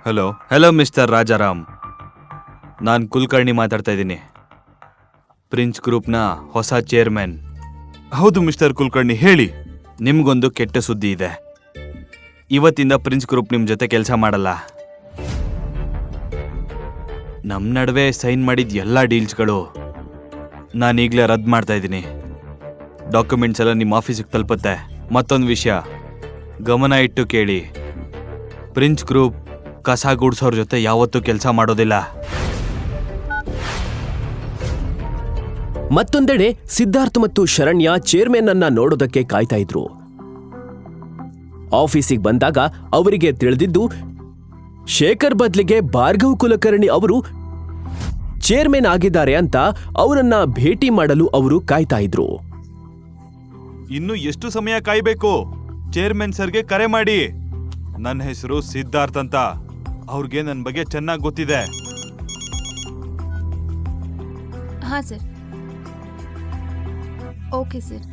Hello mister Rajaram, ನಾನು ಕುಲಕರ್ಣಿ ಮಾತಾಡ್ತಾ ಇದ್ದೀನಿ, ಪ್ರಿನ್ಸ್ ಗ್ರೂಪ್ನ ಹೊಸ ಚೇರ್ಮನ್. ಹೌದು ಮಿಸ್ಟರ್ ಕುಲಕರ್ಣಿ, ಹೇಳಿ. ನಿಮ್ಗೊಂದು ಕೆಟ್ಟ ಸುದ್ದಿ ಇದೆ. ಇವತ್ತಿಂದ ಪ್ರಿನ್ಸ್ ಗ್ರೂಪ್ ನಿಮ್ಮ ಜೊತೆ ಕೆಲಸ ಮಾಡಲ್ಲ. ನಮ್ಮ ನಡುವೆ ಸೈನ್ ಮಾಡಿದ ಎಲ್ಲ ಡೀಲ್ಸ್ಗಳು ನಾನೀಗಲೇ ರದ್ದು ಮಾಡ್ತಾ ಇದ್ದೀನಿ. ಡಾಕ್ಯುಮೆಂಟ್ಸ್ ಎಲ್ಲ ನಿಮ್ಮ ಆಫೀಸಿಗೆ ತಲುಪುತ್ತೆ. ಮತ್ತೊಂದು ವಿಷಯ ಗಮನ ಇಟ್ಟು ಕೇಳಿ, ಪ್ರಿನ್ಸ್ ಗ್ರೂಪ್ ಕಸ ಗುಡ್ಸೋರ್ ಜೊತೆ ಯಾವತ್ತೂ ಕೆಲಸ ಮಾಡೋದಿಲ್ಲ. ಮತ್ತೊಂದೆಡೆ ಸಿದ್ಧಾರ್ಥ್ ಮತ್ತು ಶರಣ್ಯ ಚೇರ್ಮನ್ ಅನ್ನ ನೋಡೋದಕ್ಕೆ ಕಾಯ್ತಾ ಇದ್ರು. ಆಫೀಸಿಗೆ ಬಂದಾಗ ಅವರಿಗೆ ತಿಳಿದಿದ್ದು ಶೇಖರ್ ಬದ್ಲಿಗೆ ಭಾರ್ಗವ್ ಕುಲಕರ್ಣಿ ಅವರು ಚೇರ್ಮನ್ ಆಗಿದ್ದಾರೆ ಅಂತ ಅವರನ್ನ ಭೇಟಿ ಮಾಡಲು ಅವರು ಕಾಯ್ತಾ ಇದ್ರು. ಇನ್ನು ಎಷ್ಟು ಸಮಯ ಕಾಯ್ಬೇಕು? ಚೇರ್ಮನ್ ಸರ್ಗೆ ಕರೆ ಮಾಡಿ. ನನ್ನ ಹೆಸರು ಸಿದ್ಧಾರ್ಥ್ ಅಂತ, ಅವ್ರಿಗೆ ನನ್ನ ಬಗ್ಗೆ ಚೆನ್ನಾಗಿ ಗೊತ್ತಿದೆ. ಹಾಂ ಸರ್. Okay sir.